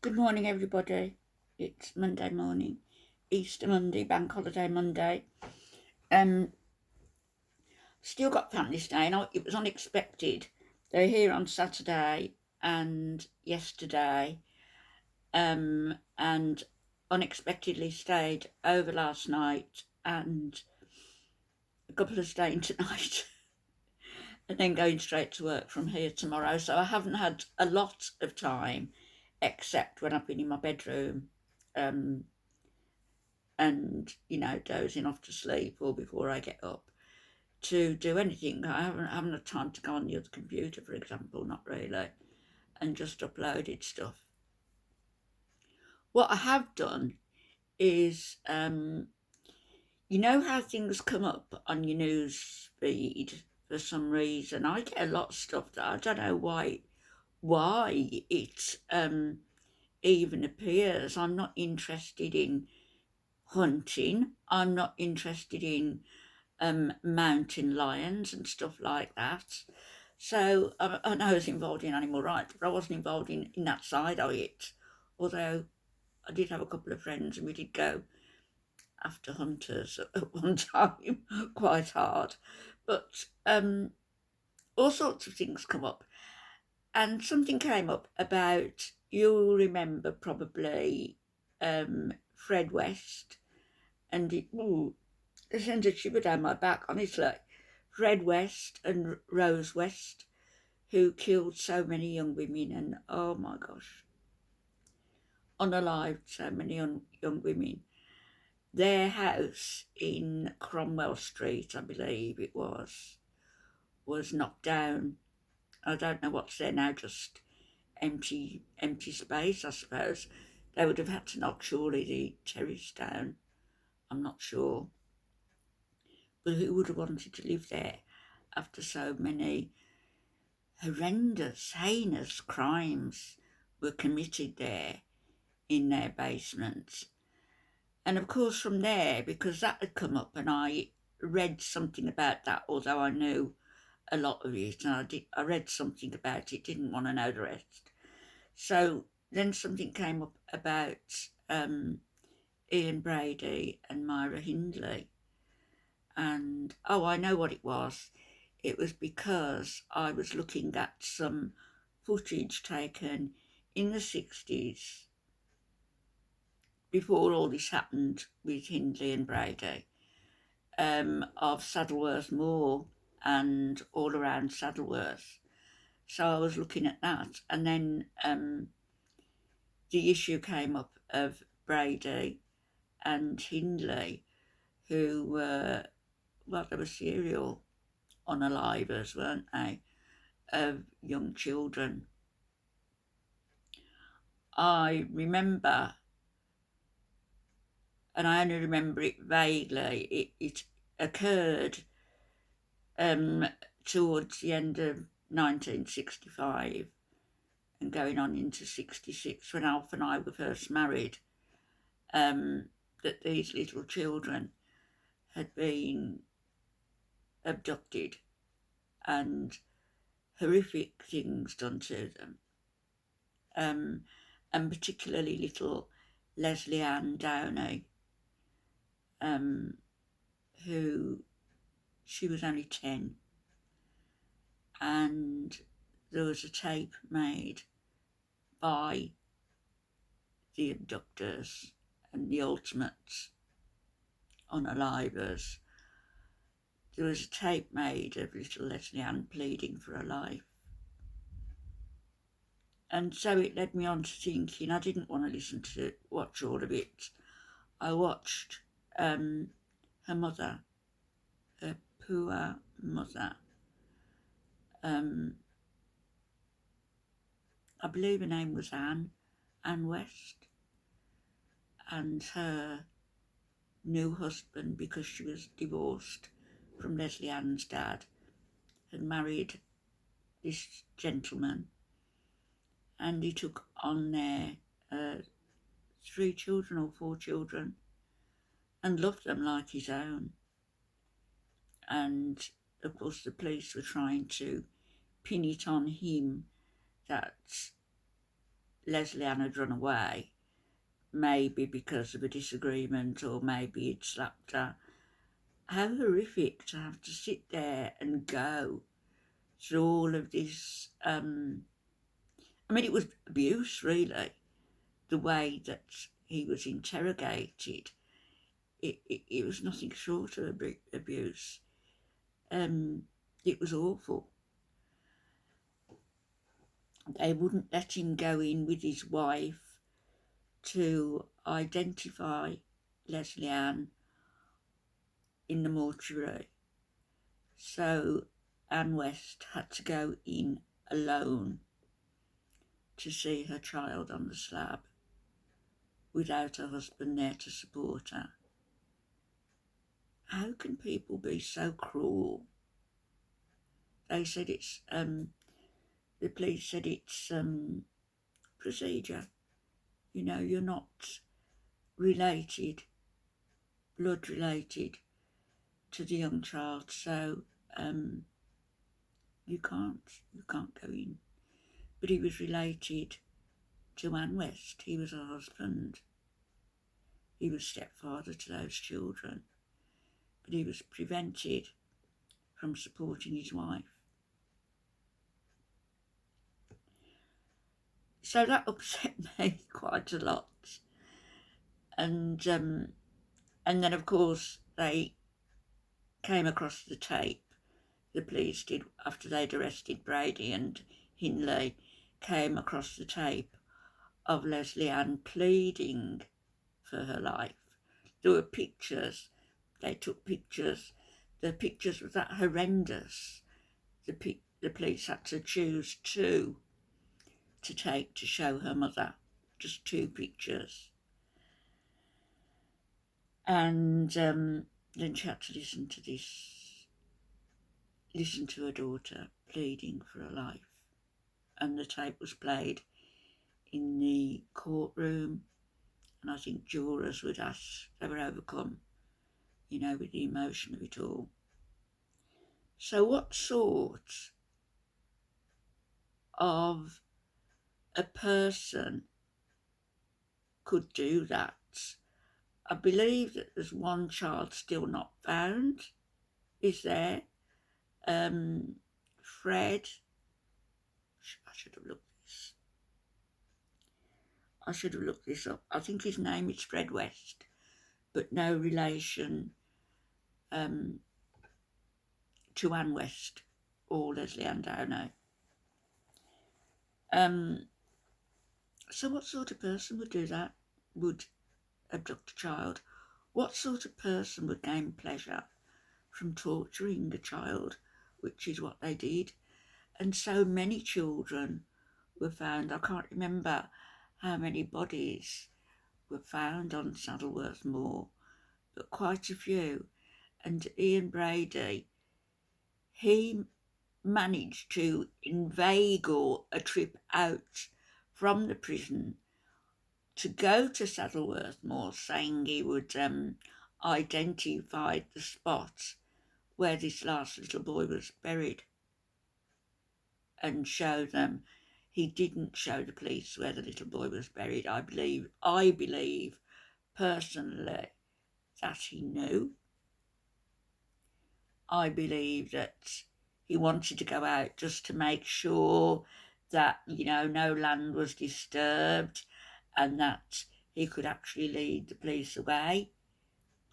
Good morning, everybody. It's Monday morning, Easter Monday, Bank Holiday Monday. Um, Still got family staying. It was unexpected. They were here on Saturday and yesterday, and unexpectedly stayed over last night and a couple of staying tonight, and then going straight to work from here tomorrow. So I haven't had a lot of time, except when I've been in my bedroom. Um, and dozing off to sleep or before I get up to do anything. I haven't had time to go on the other computer, for example, not really, and just uploaded stuff. What I have done is, you know how things come up on your news feed for some reason. I get a lot of stuff that I don't know why it even appears. I'm not interested in hunting. I'm not interested in mountain lions and stuff like that. So I know I was involved in animal rights, but I wasn't involved in that side of it. Although I did have a couple of friends and we did go after hunters at one time quite hard. But all sorts of things come up. And something came up about, you'll remember probably, Fred West. And it sends a shiver down my back, honestly. Fred West and Rose West, who killed so many young women, and oh my gosh, unalived so many young women. Their house in Cromwell Street, I believe it was knocked down. I don't know what's there now, just empty space, I suppose. They would have had to knock surely the terrace down. I'm not sure. But who would have wanted to live there after so many horrendous, heinous crimes were committed there in their basements? And of course, from there, because that had come up, and I read something about that, although I knew a lot of it, and I read something about it, didn't want to know the rest. So then something came up about Ian Brady and Myra Hindley, and I know what it was. It was because I was looking at some footage taken in the 60s, before all this happened with Hindley and Brady, of Saddleworth Moor and all around Saddleworth. So I was looking at that, and then the issue came up of Brady and Hindley, who were, well, they were serial unalivers, weren't they, of young children. I remember, and I only remember it vaguely, it occurred um, towards the end of 1965 and going on into 66, when Alf and I were first married, that these little children had been abducted and horrific things done to them, and particularly little Leslie Ann Downey, who, she was only 10, and there was a tape made by the abductors and the ultimate unalivers. There was a tape made of little Leslie Ann pleading for her life. And so it led me on to thinking I didn't want to watch all of it. I watched her mother, her poor mother. I believe her name was Anne West, and her new husband, because she was divorced from Leslie Ann's dad, had married this gentleman, and he took on their 3 children or 4 children and loved them like his own. And of course the police were trying to pin it on him that Leslie Ann had run away, maybe because of a disagreement or maybe he'd slapped her. How horrific to have to sit there and go through all of this. I mean, it was abuse, really, the way that he was interrogated. It was nothing short of abuse. It was awful. They wouldn't let him go in with his wife to identify Leslie Ann in the mortuary. So Anne West had to go in alone to see her child on the slab without her husband there to support her. How can people be so cruel? They said it's, the police said it's procedure. You know, you're not related, blood related to the young child, so you can't go in. But he was related to Anne West. He was her husband. He was stepfather to those children, but he was prevented from supporting his wife. So that upset me quite a lot. And then, of course, they came across the tape, the police did, after they'd arrested Brady and Hindley, came across the tape of Leslie Ann pleading for her life. There were pictures. They took pictures. The pictures were that horrendous. The police had to choose two to take to show her mother. Just two pictures. And then she had to listen to her daughter pleading for her life. And the tape was played in the courtroom, and I think jurors would ask, they were overcome, you know, with the emotion of it all. So what sort of a person could do that? I believe that there's one child still not found. Is there? Fred. I should have looked this up. I think his name is Fred West, but no relation to Anne West or Leslie Ann Downey. So what sort of person would do that? Would abduct a child? What sort of person would gain pleasure from torturing a child, which is what they did? And so many children were found. I can't remember how many bodies were found on Saddleworth Moor, but quite a few. And Ian Brady, he managed to inveigle a trip out from the prison to go to Saddleworth Moor, saying he would identify the spot where this last little boy was buried and show them. He didn't show the police where the little boy was buried. I believe personally that he knew. I believe that he wanted to go out just to make sure that, you know, no land was disturbed and that he could actually lead the police away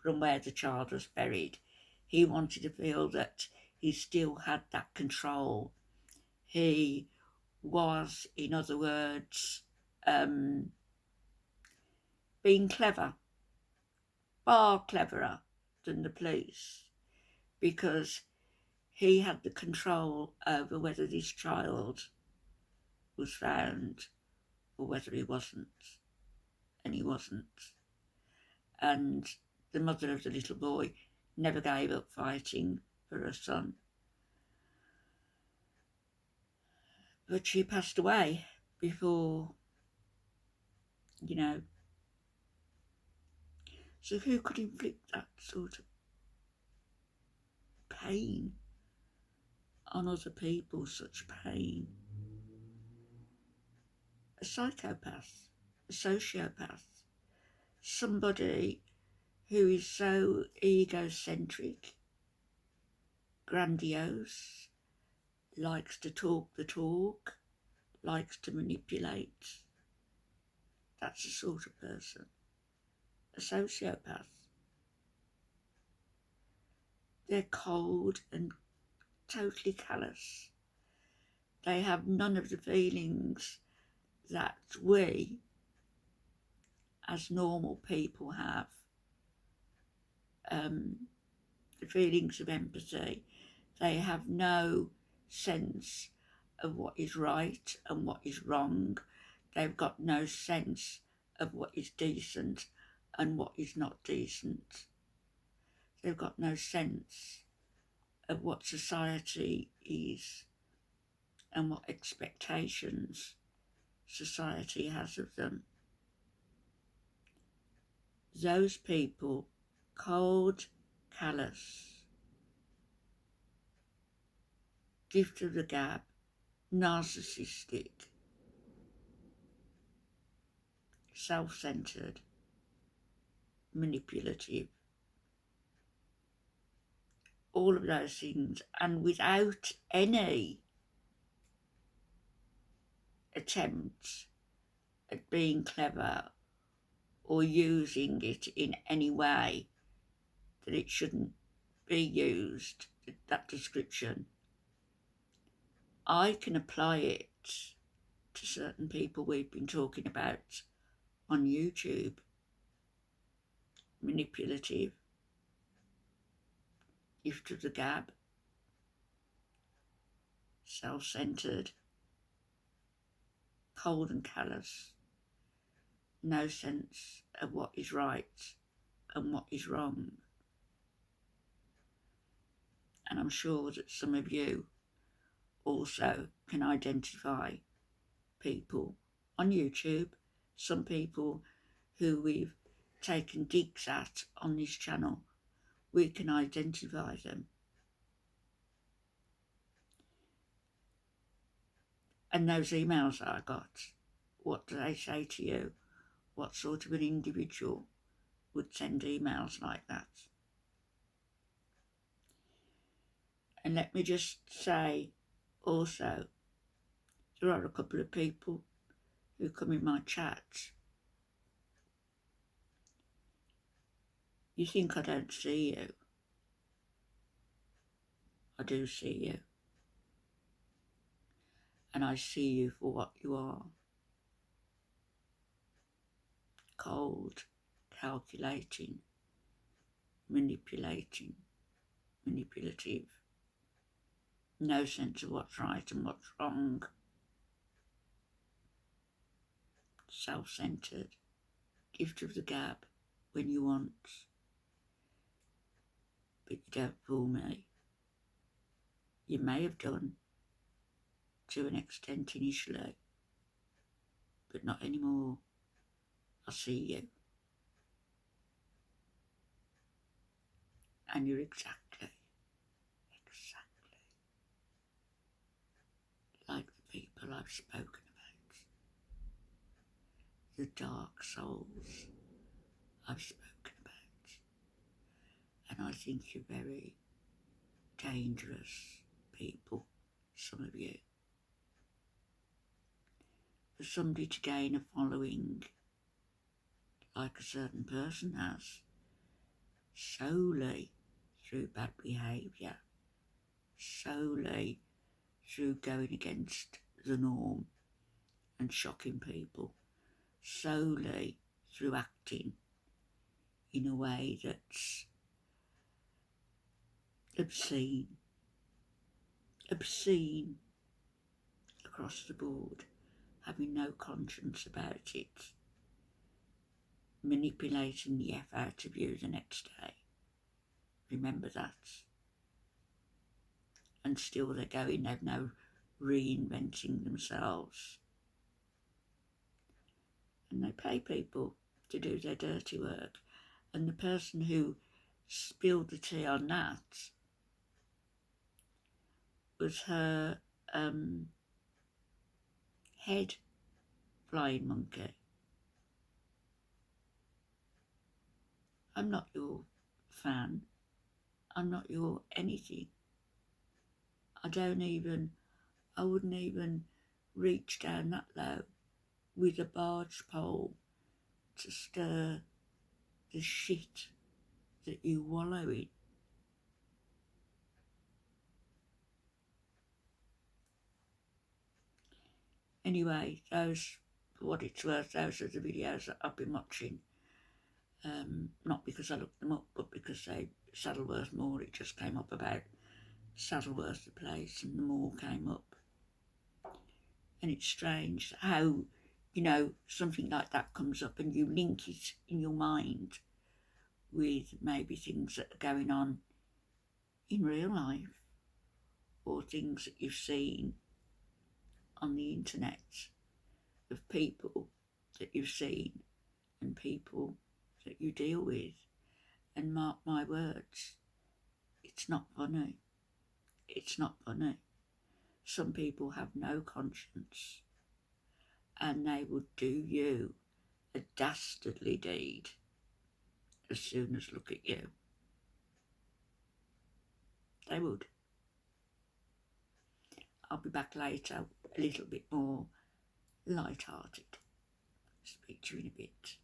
from where the child was buried. He wanted to feel that he still had that control. He was, in other words, being clever, far cleverer than the police, because he had the control over whether this child was found or whether he wasn't. And he wasn't. And the mother of the little boy never gave up fighting for her son. But she passed away before, you know. So who could inflict that sort of pain on other people, such pain? a psychopath, a sociopath, somebody who is so egocentric, grandiose, likes to talk the talk, likes to manipulate. That's the sort of person, a sociopath. They're cold and totally callous. They have none of the feelings that we, as normal people, have. The feelings of empathy. They have no sense of what is right and what is wrong. They've got no sense of what is decent and what is not decent. They've got no sense of what society is and what expectations society has of them. Those people, cold, callous, gift of the gab, narcissistic, self-centered, manipulative, all of those things, and without any attempt at being clever or using it in any way that it shouldn't be used, that description. I can apply it to certain people we've been talking about on YouTube. Manipulative, gift of the gab, self-centered, cold and callous, no sense of what is right and what is wrong. And I'm sure that some of you also can identify people on YouTube, some people who we've taken digs at on this channel. We can identify them. And those emails that I got, what do they say to you? What sort of an individual would send emails like that? And let me just say also, there are a couple of people who come in my chat. You think I don't see you? I do see you. And I see you for what you are. Cold, calculating, manipulating, manipulative. No sense of what's right and what's wrong. Self-centered. Gift of the gab when you want. But you don't fool me. You may have done to an extent initially, but not anymore. I see you. And you're exactly like the people I've spoken about. The dark souls I've spoken about. And I think you're very dangerous people, some of you. For somebody to gain a following like a certain person has, solely through bad behaviour, solely through going against the norm and shocking people, solely through acting in a way that's obscene across the board, having no conscience about it, manipulating the F out of you the next day. Remember that. And still they're going, they've no reinventing themselves. And they pay people to do their dirty work. And the person who spilled the tea on that was her head flying monkey. I'm not your fan. I'm not your anything. I wouldn't even reach down that low with a barge pole to stir the shit that you wallow in. Anyway, those, for what it's worth, those are the videos that I've been watching. Not because I looked them up, but because they Saddleworth Moor, it just came up about Saddleworth the place, and the moor came up. And it's strange how, something like that comes up and you link it in your mind with maybe things that are going on in real life or things that you've seen on the internet of people that you've seen and people that you deal with. And mark my words, it's not funny. It's not funny. Some people have no conscience and they would do you a dastardly deed as soon as look at you. They would. I'll be back later, a little bit more light-hearted. Speak to you in a bit.